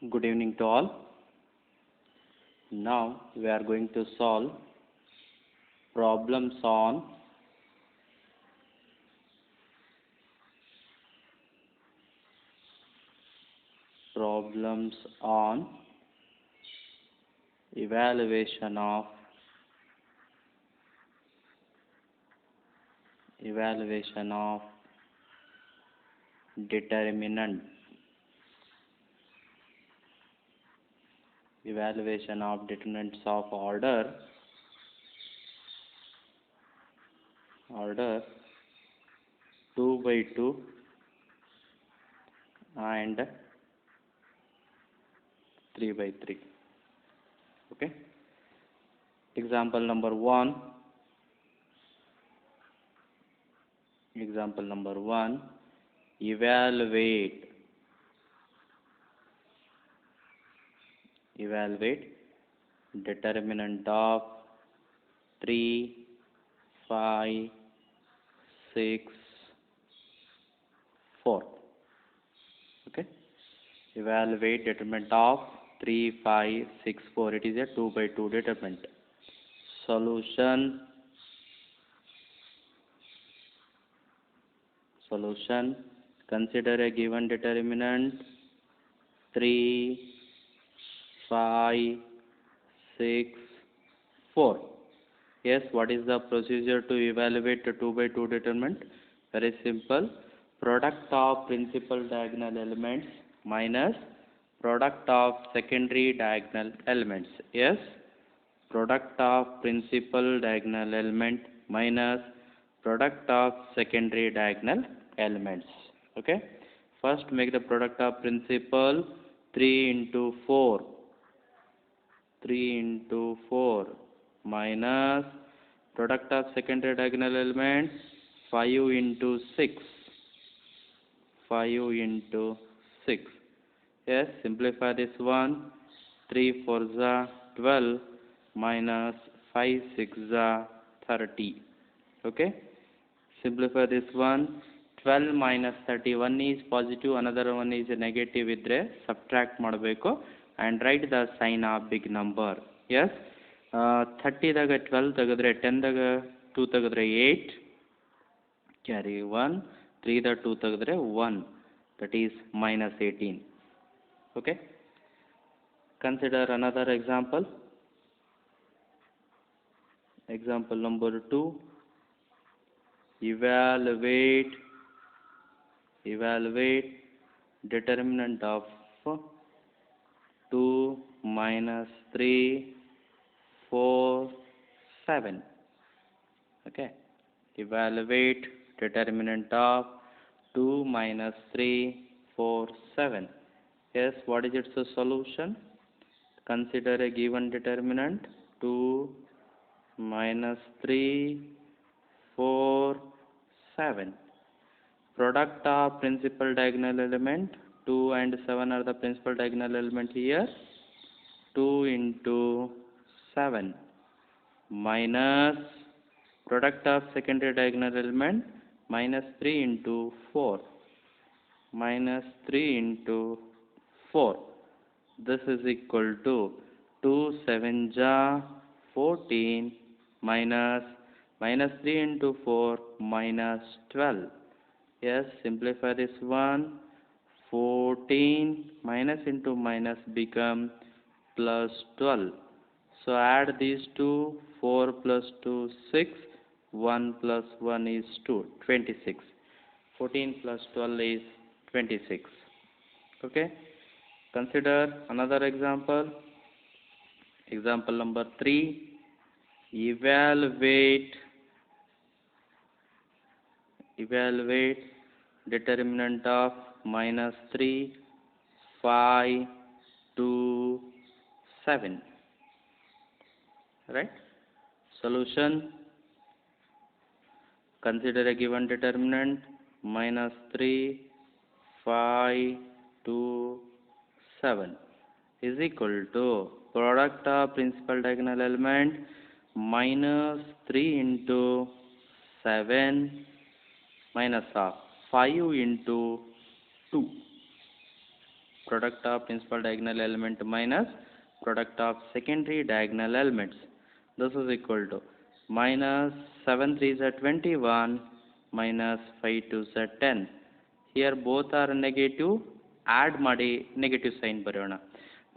Good evening to all. Now we are going to solve problems on problems on evaluation of determinant evaluation of determinants of order 2 by 2 and 3 by 3. Okay. Example number 1. Evaluate determinant of 3, 5, 6, 4. Okay. Evaluate determinant of 3, 5, 6, 4. It is a 2 by 2 determinant. Solution. Consider a given determinant 3, 5, 6, 4. Yes, what is the procedure to evaluate a 2 by 2 determinant? Very simple. Product of principal diagonal elements minus product of secondary diagonal elements. Yes, product of principal diagonal element minus product of secondary diagonal elements. Okay. First make the product of principal 3 into 4. 3 into 4 minus product of secondary diagonal elements 5 into 6. 5 into 6. Yes, simplify this one. 3 4 is 12 minus 5 6 is 30. Okay. Simplify this one. 12 minus 31 is positive, another one is negative idre subtract ಮಾಡಬೇಕು and write the sign of big number. Yes, 30 ದಾಗ 12 ತೆಗೆದ್ರೆ 10 ದಾಗ 2 ತೆಗೆದ್ರೆ 8 carry 1, 3 ದಾಗ 2 ತೆಗೆದ್ರೆ 1, that is minus 18. Okay. Consider another example. Example number 2. Evaluate determinant of 2 minus 3 4 7. Okay. Evaluate determinant of 2 minus 3 4 7. Yes, what is its solution? Consider a given determinant 2 minus 3 4 7. Product of principal diagonal element 2 and 7 are the principal diagonal element here. 2 into 7 minus product of secondary diagonal element minus 3 into 4. Minus 3 into 4. This is equal to 2 7 ja 14 minus 3 into 4 minus 12. Yes, simplify this one. 14 minus into minus become plus 12. So add these two. 4 plus 2 6. 1 plus 1 is 2. 26. 14 plus 12 is 26. Okay. Consider another example. Example number 3. Evaluate determinant of minus 3 5 2 7. Right. Solution. Consider a given determinant minus 3 5 2 7 is equal to product of principal diagonal element minus 3 into 7 minus of 5 into 2. product of principal diagonal element minus product of secondary diagonal elements. This is equal to minus 7 3s are 21 minus 5 2s are 10. Here both are negative. Add ಮಾಡಿ negative sign ಬರೆಯೋಣ.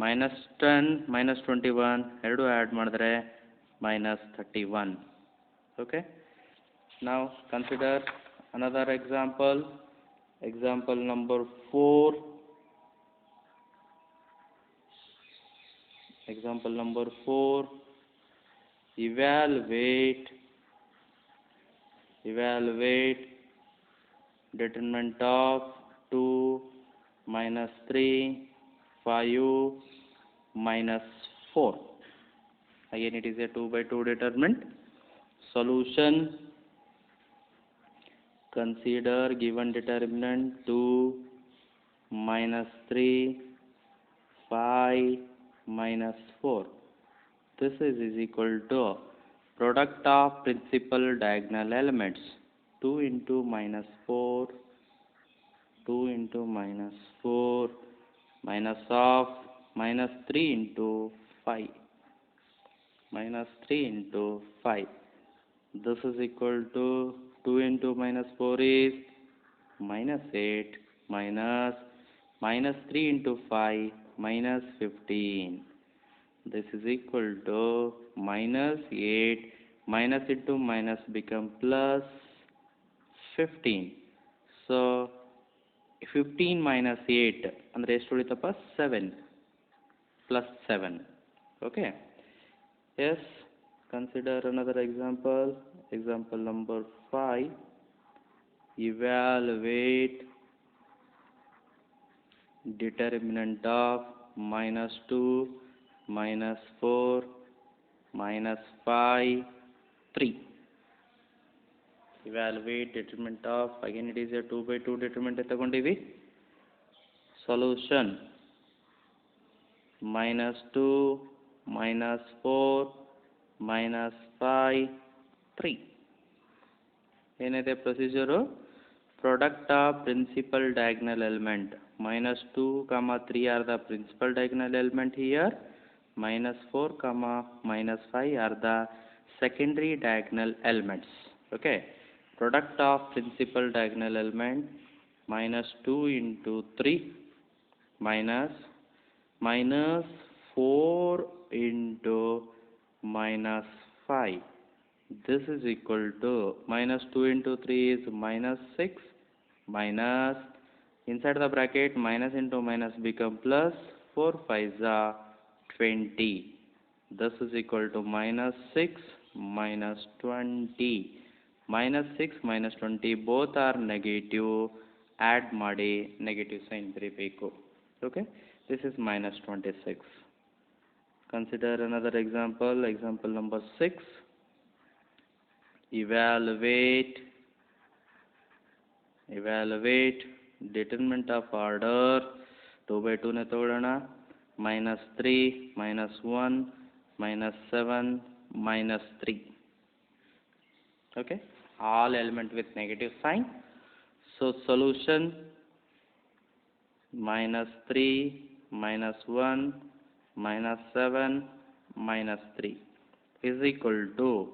minus 10 minus 21 ಎರಡು add ಮಾಡಿದ್ರೆ minus 31. Okay. Now consider another example. Example number 4. Example number 4. Evaluate determinant of 2 minus 3 5 minus 4. Again it is a 2 by 2 determinant. Solution. Consider given determinant 2 minus 3 5 minus 4. This is equal to product of principal diagonal elements. 2 into minus 4 2 into minus 4 minus of minus 3 into 5 minus 3 into 5. This is equal to 2 into minus 4 is minus 8 minus minus 3 into 5 minus 15. This is equal to minus 8 minus into minus become plus 15. So 15 minus 8 ಅಂದರೆ ಎಷ್ಟು ಉಳಿತಪ್ಪ 7 plus 7. Okay. Yes. Consider another example. Example number 5. Evaluate determinant of minus 2 minus 4 minus 5 3. Evaluate determinant of, again it is a 2 by 2 determinant ತಗೊಂಡಿವಿ. Solution. Minus 2 minus 4 minus 5 3. ಏನಿದೆ procedure? Product of principal diagonal element. Minus 2 comma 3 are the principal diagonal element here. Minus 4 comma minus 5 are the secondary diagonal elements. Okay. Product of principal diagonal element minus 2 into 3 minus minus 4 into minus 5. This is equal to minus 2 into 3 is minus 6 minus inside the bracket minus into minus become plus 4 5s are 20. This is equal to minus 6 minus 20. Minus 6 minus 20 both are negative. Add ಮಾಡಿ negative sign ಬರೀಬೇಕು. Okay. This is minus 26. Consider another example. Example number 6. Evaluate determinant of order 2 by 2 ne ತಗೊಳ್ಳೋಣ. minus 3 minus 1 minus 7 minus 3. Okay. All element with negative sign. So solution minus 3 minus 1 minus 7 minus 3 is equal to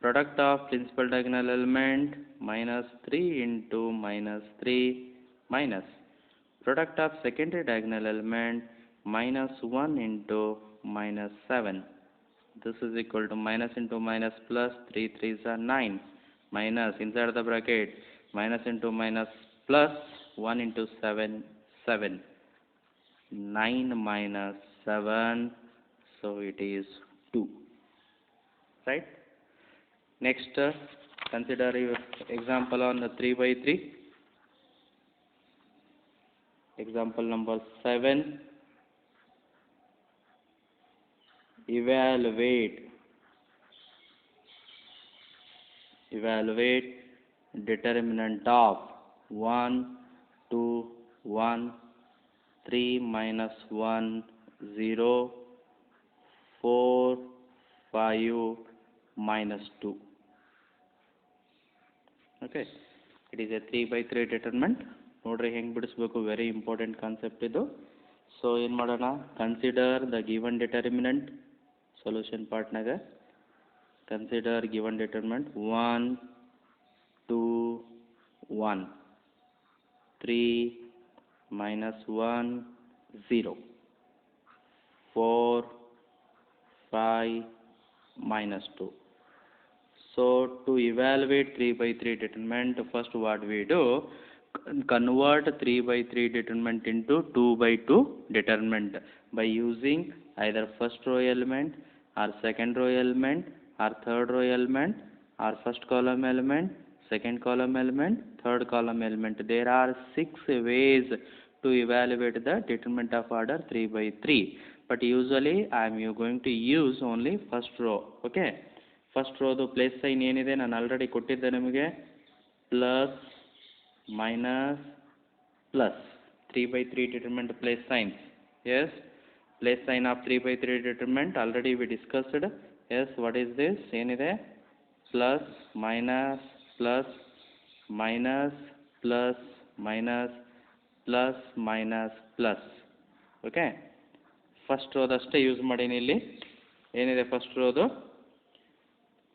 product of principal diagonal element minus 3 into minus 3 minus product of secondary diagonal element minus 1 into minus 7. This is equal to minus into minus plus 3 3s are 9 minus inside the bracket minus into minus plus 1 into 7 7. 9 minus 7, so it is 2. Right. Next, consider your example on the 3 by 3. Example number 7. Evaluate determinant of 1 2 1 3 minus 1 0 4 5 minus 2. Okay. It is a 3 by 3 determinant. ನೋಡ್ರಿ ಹೆಂಗೆ ಬಿಡಿಸ್ಬೇಕು, very important concept ಇದು. So ಏನು ಮಾಡೋಣ, consider the given determinant solution ಪಾರ್ಟ್ನಾಗ. Consider given determinant 1 2 1 3 -1 0 4 5 -2. So to evaluate 3/3 determinant, first what we do, convert 3/3 determinant into 2/2 determinant by using either first row element or second row element or third row element or first column element, second column element, third column element. There are 6 ways to evaluate the determinant of order 3/3, but usually I am going to use only first row. Okay, first ರೋದು place sign ಏನಿದೆ ನಾನು already ಕೊಟ್ಟಿದ್ದೆ ನಿಮಗೆ, plus minus plus 3/3 determinant place sign. Yes, place sign of 3/3 determinant already we discussed. Yes, what is this? ಏನಿದೆ? Plus minus plus minus plus minus plus minus plus. Okay, first ರೋದಷ್ಟೇ use ಮಾಡೀನಿ ಇಲ್ಲಿ. ಏನಿದೆ first ರೋದು?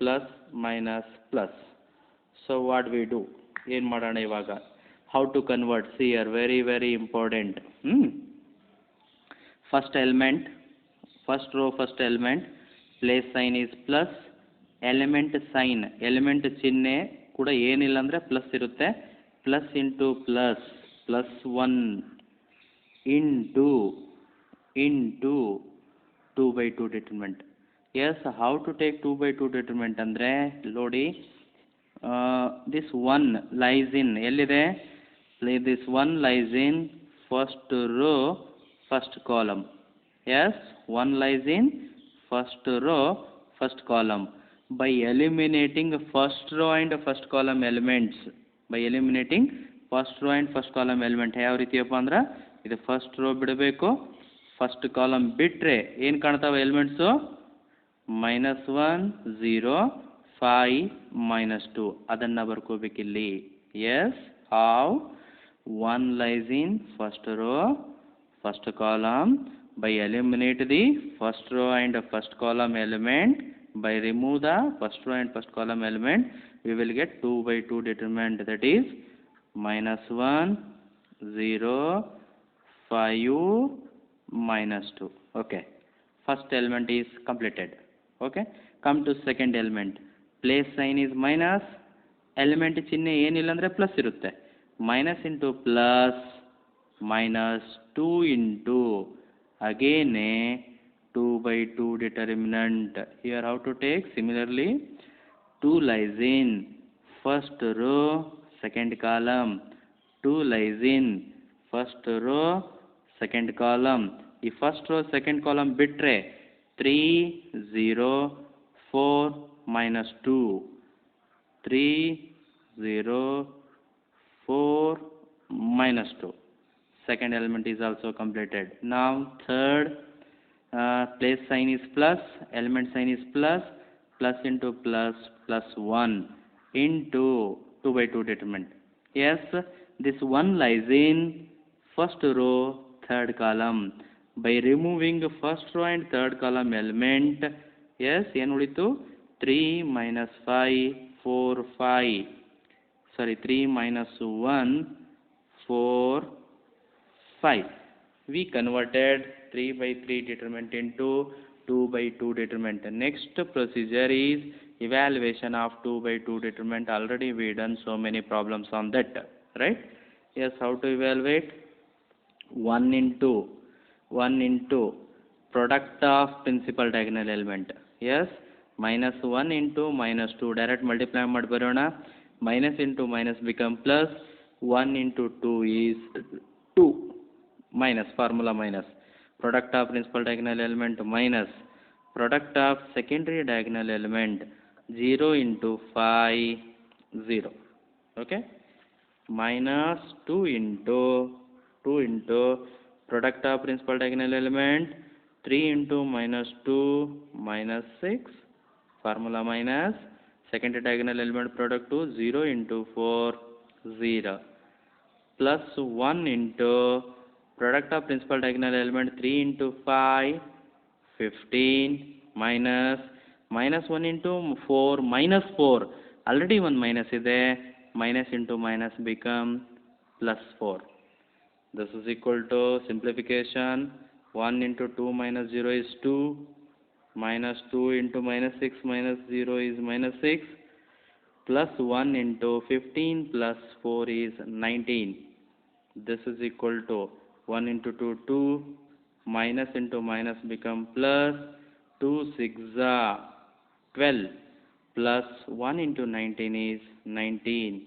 Plus minus plus. So what we do, ಏನು ಮಾಡೋಣ ಇವಾಗ? How to convert? C R very very important. First element, first row first element, place sign is plus, element sign, element ಚಿಹ್ನೆ ಕೂಡ ಏನಿಲ್ಲ ಅಂದರೆ ಪ್ಲಸ್ ಇರುತ್ತೆ. Plus into plus, plus 1 into 2/2 determinant. Yes, how to take 2/2 determinant ಅಂದರೆ ನೋಡಿ, this 1 lies in, ಎಲ್ಲಿದೆ? This 1 lies in first row first column. Yes, 1 lies in first row first column. By eliminating first row and first column elements, by eliminating first row and first column element, ಯಾವ ರೀತಿಯಪ್ಪ ಅಂದ್ರೆ ಇದು first row ಬಿಡಬೇಕು, first column ಬಿಟ್ಟರೆ ಏನು ಕಾಣ್ತಾವೆ elements? -1 0 5 -2 ಅದನ್ನು ಬರ್ಕೋಬೇಕಿಲ್ಲಿ. Yes, how? 1 lies in first row first column. By eliminate the first row and first column element, by remove the first row and first column element, we will get 2/2 determinant, that is -1 0 5 -2. Okay, first element is completed. Okay, come to second element. Place sign is minus, element ಚಿಹ್ನೆ ಏನಿಲ್ಲ ಅಂದರೆ plus ಇರುತ್ತೆ. Minus into plus -2 into again 2/2 determinant. Here how to take? Similarly 2 lies in first row second column, 2 lies in first row second column. ಈ first row second column ಬಿಟ್ಟರೆ 3 0 4 -2, 3 0 4 -2. Second element is also completed. Now third, place sign is plus, element sign is plus, plus into plus, plus 1 into 2/2 determinant. Yes, this 1 lies in first row third column. By removing first row and third column element, yes, ಏನು ಉಳಿತು? 3 -5 4 5, sorry 3 -1 4 5. We converted 3/3 determinant into 2/2 determinant. Next procedure is evaluation of 2/2 determinant. Already we done so many problems on that, right? Yes, how to evaluate? 1 into product of principal diagonal element. Yes, -1 into -2 direct multiply ಮಾಡಿ ಬರೋಣ. minus into minus become plus, 1 into 2 is 2, minus, formula minus, product of principal diagonal element minus product of secondary diagonal element, 0 into 5 0. Okay, minus 2 into product of principal diagonal element 3 into -2 -6, formula minus secondary diagonal element product to 0 into 4 0, plus 1 into Product of principal diagonal element 3 into 5, 15 minus minus 1 into 4 minus 4. Already one minus is there. Minus into minus become plus 4. This is equal to simplification. 1 into 2 minus 0 is 2. Minus 2 into minus 6 minus 0 is minus 6. Plus 1 into 15 plus 4 is 19. This is equal to 1 into 2, 2. Minus into minus become plus. 2 6 are 12. Plus 1 into 19 is 19.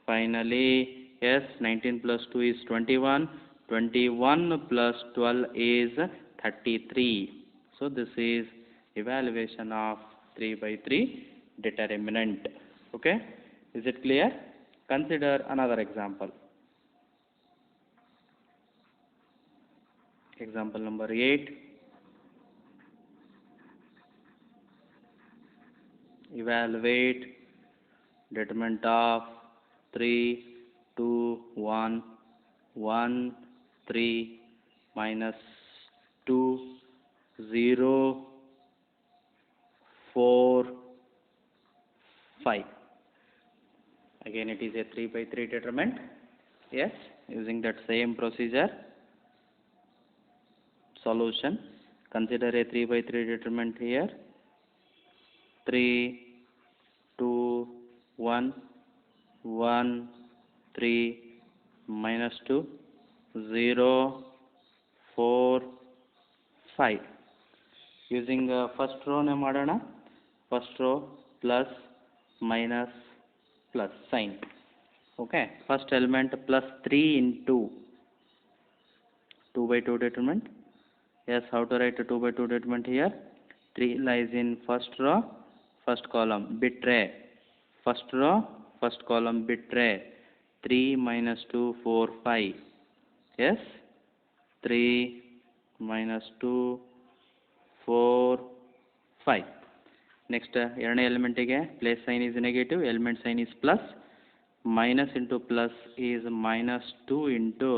Finally, yes, 19 plus 2 is 21. 21 plus 12 is 33. So this is evaluation of 3 by 3 determinant. Okay, is it clear? Consider another example. Example number 8. Evaluate determinant of 3, 2, 1, 1, 3, minus 2, 0, 4, 5. Again it is a 3 by 3 determinant. Yes, using that same procedure. Solution. Consider a 3 by 3 determinant here. 3, 2, 1, 1, 3, minus 2, 0, 4, 5. Using first row ne madana. First row plus minus plus sign. Okay. First element plus 3 into 2 by 2 determinant. Yes, how to write a 2 by 2 determinant here? 3 lies in first row, first column, bit tray. First row, first column, bit tray. 3 minus 2, 4, 5. Yes, 3 minus 2, 4, 5. Next, ಎರಡನೇ ಎಲಿಮೆಂಟಿಗೆ place sign is negative, element sign is plus. Minus into plus is minus 2 into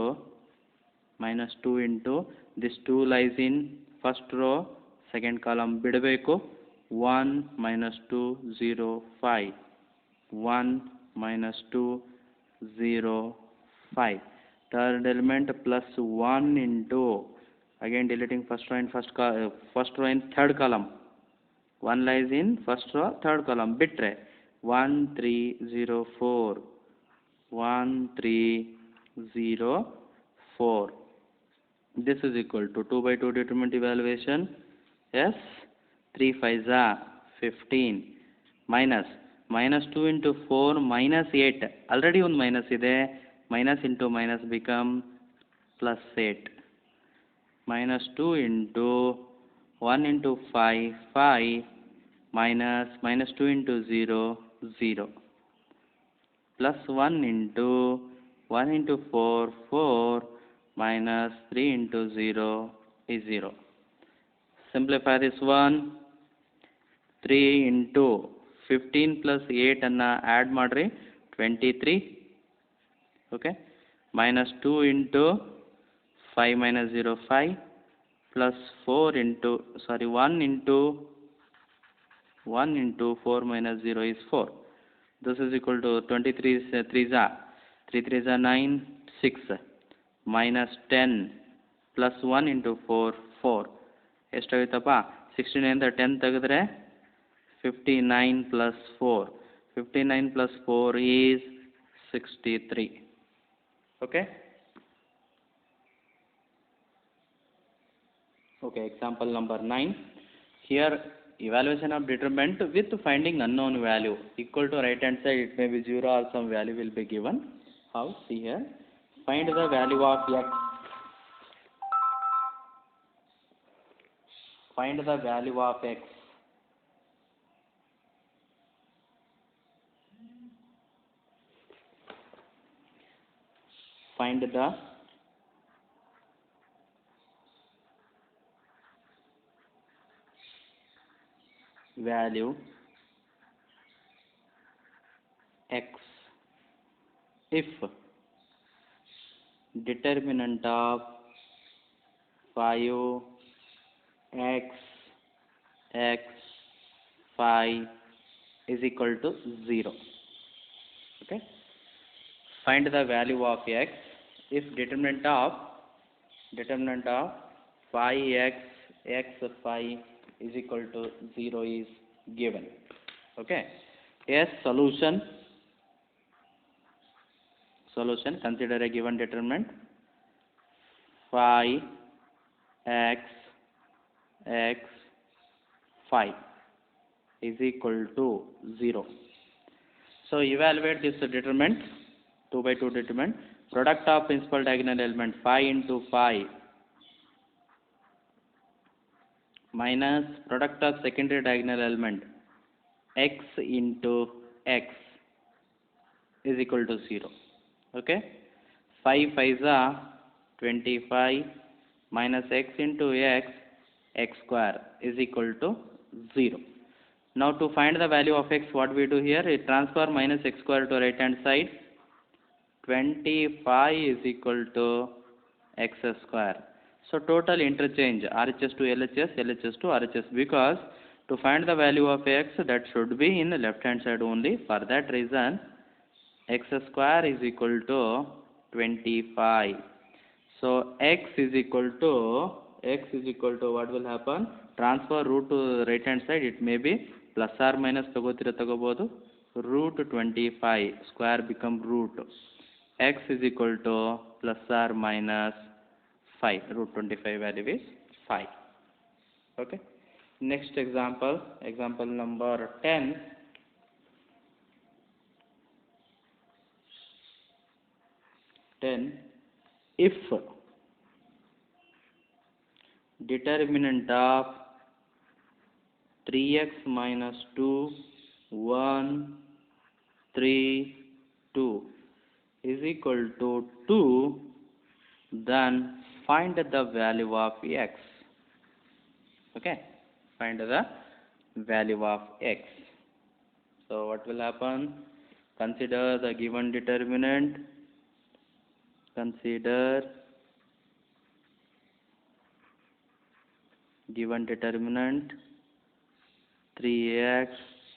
this 2 lies in first row, second column ಬಿಡಬೇಕು. 1 minus 2, 0, 5. 1 minus 2, 0, 5. Third element plus 1 into, again deleting first row in third column. 1 lies in first row, third column, bit tray. 1, 3, 0, 4. 1, 3, 0, 4. This is equal to 2 by 2 determinant evaluation. Yes, 3 5 are 15. Minus 2 into 4 minus 8. Already one minus ide. Minus into minus become plus 8. Minus 2 into 1 into 5, 5. Minus 2 into 0, 0. Plus 1 into 4, 4. Minus 3 into 0 is 0. Simplify this one. 3 into 15 plus 8 anna add madri 23. Okay. Minus 2 into 5 minus 0, 5. Plus 1 into 4 minus 0 is 4. This is equal to 23 3s are 3 3s are 9, 6. Minus 10 plus 1 into 4, 4. ಎಷ್ಟಾಗುತ್ತಪ್ಪ 16 ಇಂದ 10 ತೆಗೆದ್ರೆ 59 plus 4. 59 plus 4 is 63. Okay. Okay, example number 9. Here evaluation of determinant with finding unknown value. Equal to right hand side, it may be 0 or some value will be given. How? See here. Find the value of x. Find the value of x. Find the value x if determinant of 5 x x 5 is equal to 0. Okay, find the value of x if determinant of 5x x 5 is equal to 0 is given. Okay, yes, solution. Consider a given determinant 5 x x 5 is equal to 0. So evaluate this determinant, 2 by 2 determinant. Product of principal diagonal element 5 into 5 minus product of secondary diagonal element x into x is equal to 0. Okay, 5 5s are 25 minus x into x square is equal to 0. Now to find the value of x, what we do here, we transfer minus x square to right hand side. 25 is equal to x square. So total interchange RHS to LHS, LHS to RHS, because to find the value of x, that should be in the left hand side only. For that reason, x square is equal to 25. So x is equal to what will happen? Transfer root to right hand side. It may be plus or minus tagobodu. Root 25 square become root. X is equal to plus or minus 5. Root 25 value is 5. Okay. Next example, example number 10. If determinant of 3x minus 2, 1, 3, 2 is equal to 2, then find the value of x. Okay, find the value of x. So what will happen? Consider the given determinant. Consider given determinant 3x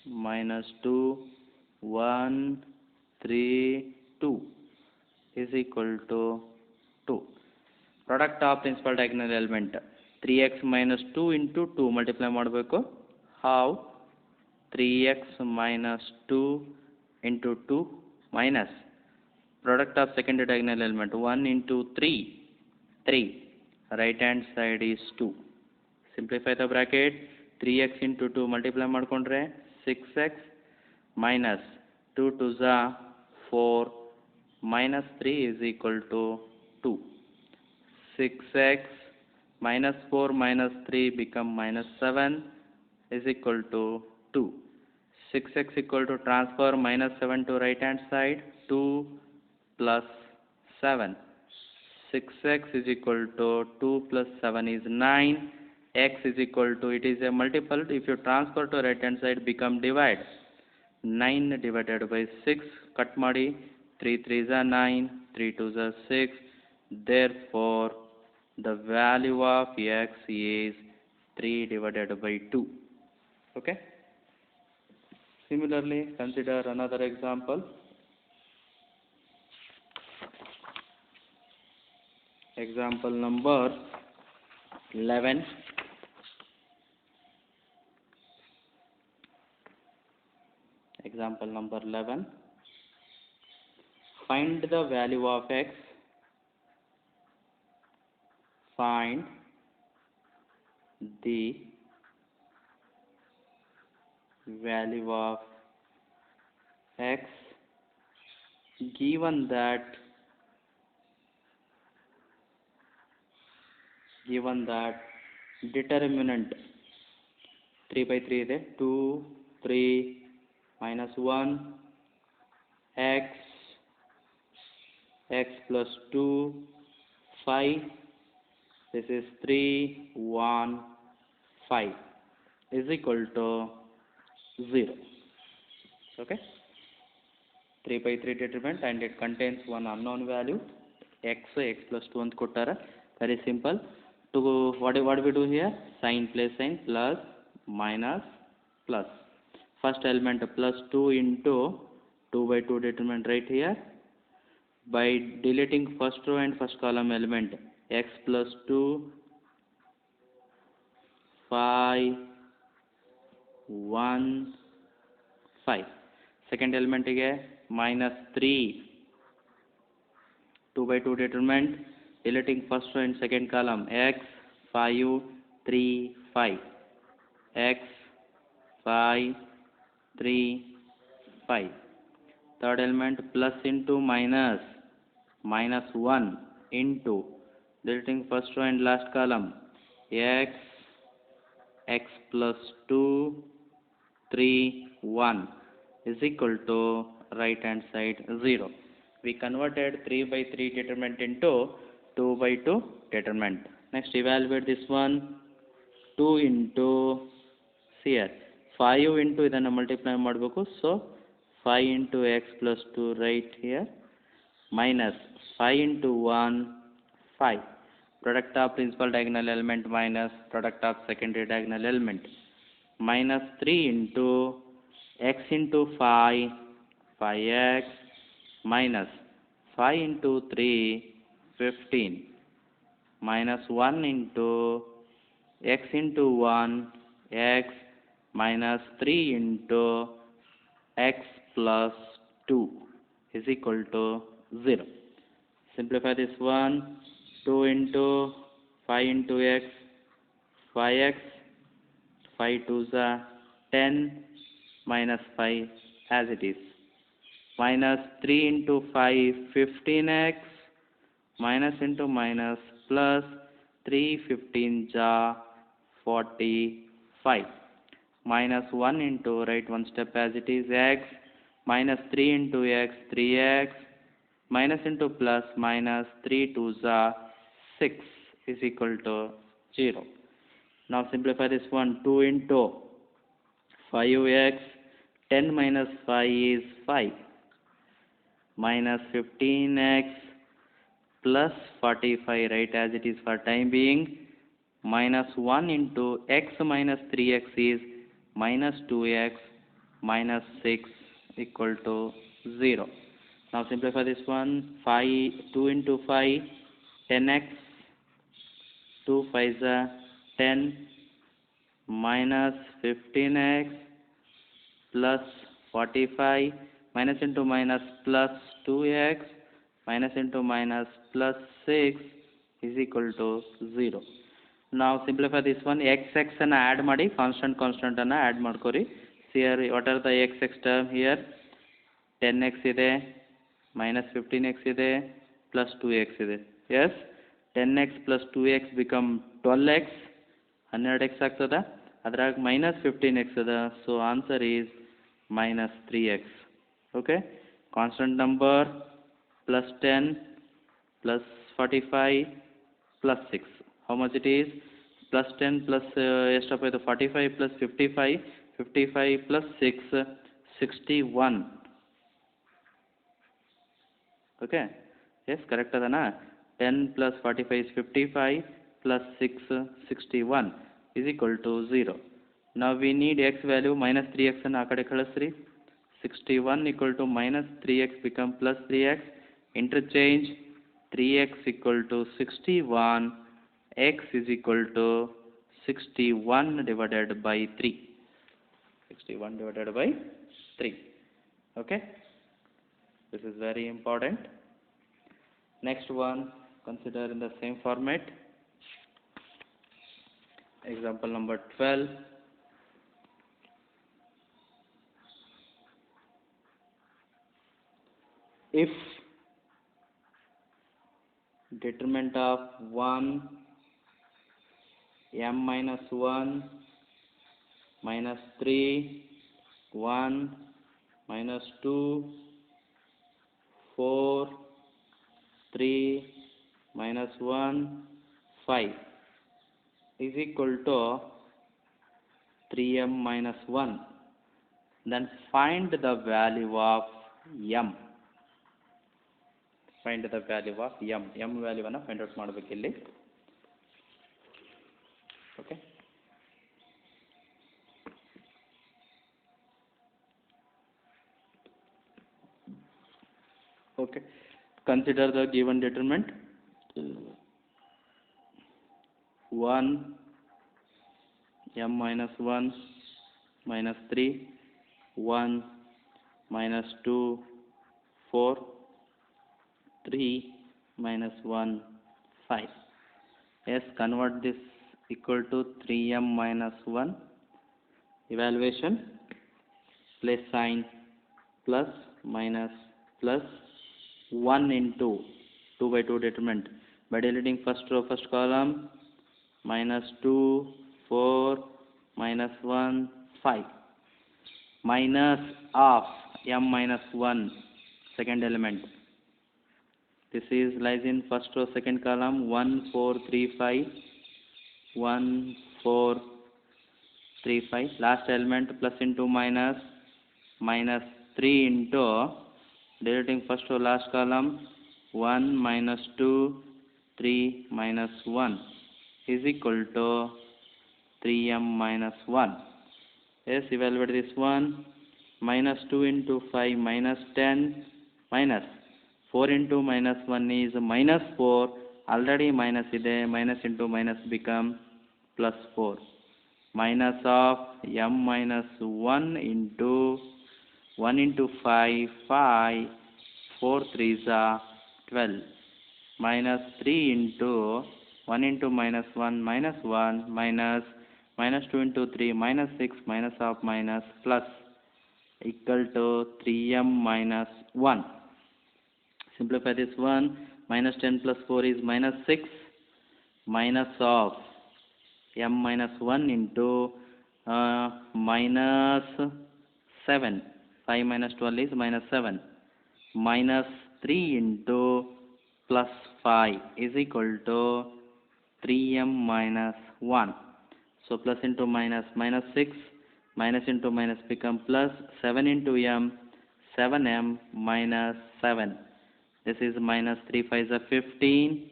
minus 2, 1, 3, 2 is equal to 2. Product of principal diagonal element 3x minus 2 into 2 multiply ಮಾಡಬೇಕು. How? 3x minus 2 into 2 minus product of secondary diagonal element 1 into 3, 3. Right hand side is 2. Simplify the bracket. 3x into 2 multiply ಮಾಡ್ಕೊಂಡ್ರೆ 6x minus 2 2s are 4 minus 3 is equal to 2. 6x minus 4 minus 3 become minus 7 is equal to 2. 6x equal to transfer minus 7 to right hand side, 2 plus 7. 6x is equal to 2 plus 7 is 9. X is equal to, it is a multiple, if you transfer to right hand side become divide. 9 divided by 6, cut ಮಾಡಿ 3 3s are 9, 3 2s are 6. Therefore, the value of x is 3 divided by 2. Okay. Similarly, consider another example. Example number 11. Example number 11. Find the value of x. Find the value of x given that determinant 3 by 3 ಇದೆ 2 3 minus 1 x plus 2 5, this is 3 1 5 is equal to 0. Okay, 3 by 3 determinant and it contains one unknown value x plus 2 ಅಂತ ಕೊಟ್ಟಾರ. Very simple. to what we do here? Sign place sign, plus minus plus. First element plus 2 into 2 by 2 determinant right here. By deleting first row and first column element, x plus 2, 5, 1, 5. Second element again, minus 3, 2 by 2 determinant, deleting first row and second column, x, 5, 3, 5. X, 5, 3, 5. Third element, plus into minus, minus 1 into, deleting first row and last column, x, x plus 2, 3, 1 is equal to right hand side 0. We converted 3 by 3 determinant into 2 by 2 determinant. Next evaluate this one. 2 into here 5 into ಇದನ್ನು multiply ಮಾಡಬೇಕು. So 5 into x plus 2 right here, minus 5 into 1, 5. Product of principal diagonal element minus product of secondary diagonal element. Minus 3 into x into 5, 5x, minus 5 into 3, 15. Minus 1 into x into 1, x, minus 3 into x plus 2 is equal to 0. Simplify this one. 2 into 5 into x, 5x, 5 2s are 10, minus 5 as it is. Minus 3 into 5, 15x, minus into minus, plus 3 15 ja 45. Minus 1 into, right one step as it is, x, minus 3 into x, 3x, minus into plus, minus 3 2s are 6 is equal to 0. Now simplify this one. 2 into 5x, 10 minus 5 is 5, minus 15x plus 45, right as it is for time being, minus 1 into x minus 3x is minus 2x, minus 6 equal to 0. Now simplify this one. 2 into 5, 10x, 2 5s are 10, minus 15x plus 45, minus into minus plus 2x, minus into minus plus 6 is equal to 0. Now simplify this one. x ಅನ್ನು add ಮಾಡಿ, constant ಅನ್ನು add ಮಾಡ್ಕೊರಿ. Here what are the x term here? 10x ಇದೆ, minus 15x ಇದೆ, plus 2x ಇದೆ. Yes, 10x plus 2x become 12x, 12x ಆಗ್ತದ. ಅದ್ರಾಗ minus 15x ಅದ. So answer is minus 3x. Okay, constant number, plus 10, plus 45, plus 6. How much it is? Plus 10 plus ಎಷ್ಟಪ್ಪ ಇದು? 45 plus 55, 55 plus 6, 61. Okay, yes, correct ಅದನಾ? 10 plus 45 is 55, plus 6, 61 is equal to 0. Now we need x value, minus 3x ಅನ್ನು ಆ ಕಡೆ ಕಳಿಸ್ರಿ. 61 equal to minus 3x become plus 3x. Interchange. 3x equal to 61, x is equal to 61 divided by 3. 61 divided by 3. Okay, this is very important. Next one, consider in the same format. Example number 12. If determinant of 1, m minus 1, minus 3, 1, minus 2, 4, 3, minus 1, 5 is equal to 3m minus 1, then find the value of m. Find the value of m. m value ಅನ್ನು find out ಮಾಡಬೇಕು ಇಲ್ಲಿ. Okay. Okay. Consider the given determinant. 1 m minus 1 minus 3 1 minus 2 4 3 minus 1 5. Yes, convert this equal to 3m minus 1. Evaluation, place sign, plus minus plus 1 into 2 by 2 determinant. By deleting first row first column, minus 2 4 minus 1 5, minus of m minus 1 second element. This is lies in first row second column, 1 4 3 5 1 4 3 5. Last element plus into minus, minus 3 into deleting first row last column, 1 minus 2 3 minus 1 is equal to 3m minus 1. Yes, evaluate this one. Minus 2 into 5 minus 10 minus 4 into minus 1 is minus 4. Already minus ide, minus into minus become plus 4. Minus of m minus 1 into 1 into 5 5 4 3s are 12. Minus 3 into 1 into minus 1 minus 1 minus minus 2 into 3 minus 6 minus of minus plus equal to 3m minus 1. Simplify this one. Minus 10 plus 4 is minus 6 minus of m minus 1 into minus 7. 5 minus 12 is minus 7. Minus 3 into plus 5 is equal to 3m minus 1. So plus into minus, minus 6, minus into minus become plus, 7 into m, 7m minus 7. This is minus 3 5 is 15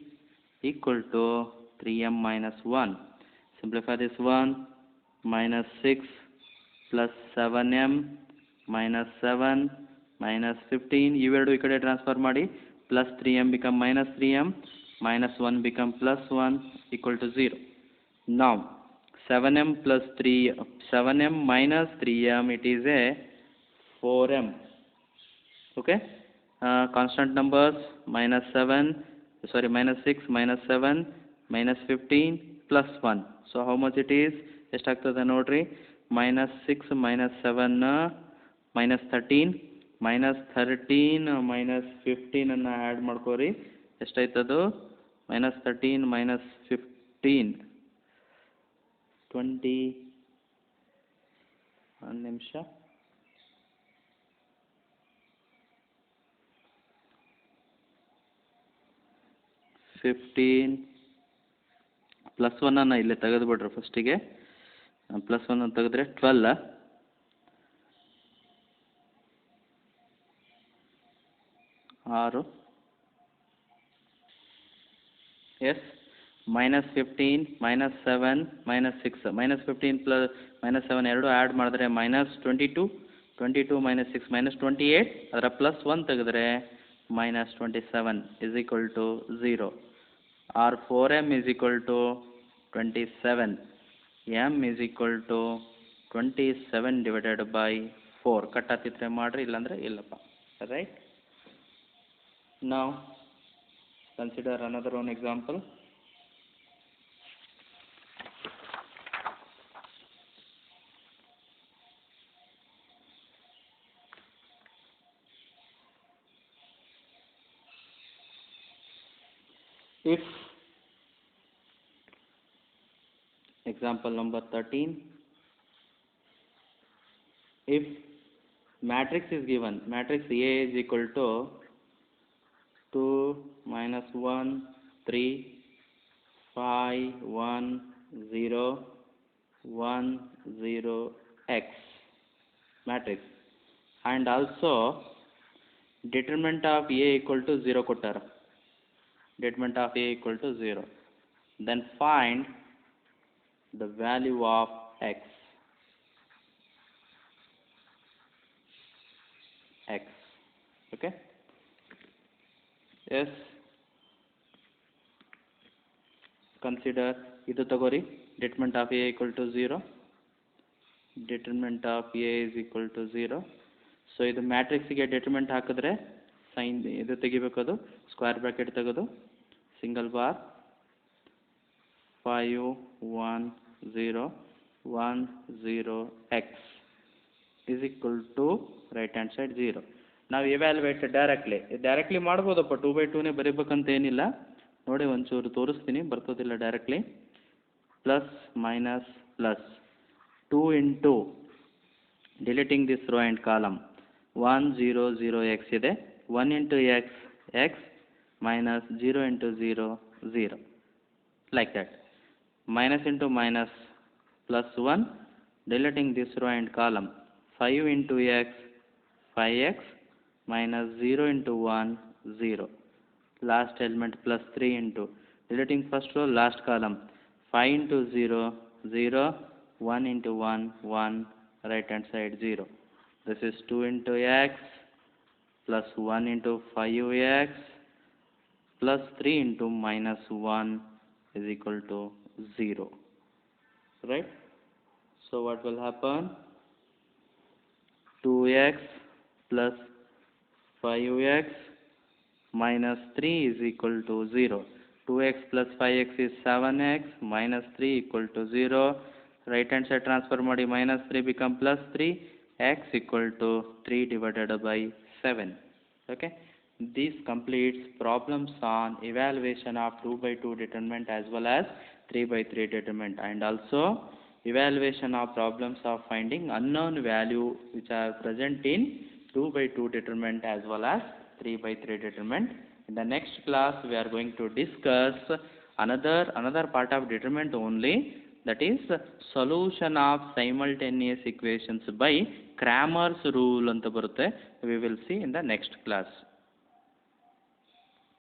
equal to 3m minus 1. Simplify this one. Minus 6 plus 7m minus 7 minus 15. ಇವೆರಡು ಈ ಕಡೆ transfer ಮಾಡಿ plus 3m become minus 3m, minus 1 become plus 1 equal to 0. Now 7m plus 3, 7m minus 3m, it is a 4m. Okay. Constant numbers, minus 7, sorry, minus 6, minus 7, minus 15, plus 1. So how much it is? ಎಷ್ಟಾಗ್ತದೆ ನೋಡ್ರಿ. minus 6 minus 7 minus 13, minus 13 minus 15 ಅನ್ನು add ಮಾಡ್ಕೋರಿ. ಎಷ್ಟಾಯ್ತದು? minus 13 minus 15 20. ಒಂದು ನಿಮಿಷ. 15 plus 1 ಅನ್ನು ಇಲ್ಲೇ ತೆಗೆದುಬಿಡ್ರಿ. ಫಸ್ಟಿಗೆ plus 1 ಅನ್ನು ತೆಗೆದ್ರೆ 12. ಆರು. S. minus 15 minus 7 minus 6. minus 15 plus minus 7 ಎರಡು ಆ್ಯಡ್ ಮಾಡಿದ್ರೆ minus 22. 22 minus 6 minus 28. ಅದರ ಪ್ಲಸ್ 1 ತೆಗೆದ್ರೆ minus 27 is equal to 0. or 4m is equal to 27. m is equal to 27 divided by 4. ಕಟ್ಟಾತಿದ್ರೆ ಮಾಡ್ರಿ, ಇಲ್ಲಾಂದ್ರೆ ಇಲ್ಲಪ್ಪ. Right? Now consider another one example. If example number 13, if matrix is given, matrix A is equal to 2 minus 1 3 5 1 0 1 0 x matrix, and also determinant of A equal to 0 ಕೊಟ್ಟಾರ. determinant of A equal to 0. Then find the value of x. Okay. Yes. Consider ಇದು ತಗೋರಿ determinant of a equal to 0. Determinant of a is equal to 0. So ಇದು ಮ್ಯಾಟ್ರಿಕ್ಸಿಗೆ determinant ಹಾಕಿದ್ರೆ sign ಇದು ತೆಗಿಬೇಕದು square bracket ತೆಗೆದು single bar 5 1 0 1 0 x is equal to right hand side 0. ನಾವು evaluate directly ಮಾಡ್ಬೋದಪ್ಪ 2/2 ಬರೀಬೇಕಂತ ಏನಿಲ್ಲ ನೋಡಿ ಒಂಚೂರು ತೋರಿಸ್ತೀನಿ ಬರ್ತದಿಲ್ಲ directly plus minus plus 2 into deleting this row and column 1 0 0 x ಇದೆ 1 into x minus 0 into 0 0 like that minus into minus plus 1 deleting this row and column 5 into x 5x minus 0 into 1 0 last element plus 3 into deleting first row last column 5 into 0 0 1 into 1 1 right hand side 0. This is 2 into x plus 1 into 5x plus 3 into minus 1 is equal to 0. Right? So what will happen? 2x plus 5x minus 3 is equal to 0. 2x plus 5x is 7x minus 3 equal to 0. Right hand side transfer ಮಾಡಿ minus 3 become plus 3. X equal to 3 divided by 7. Okay. This completes problems on evaluation of 2/2 determinant as well as 3/3 determinant, and also evaluation of problems of finding unknown value which are present in 2/2 determinant as well as 3/3 determinant. In the next class we are going to discuss another part of determinant only, that is solution of simultaneous equations by Cramer's rule anta barutte. We will see in the next class.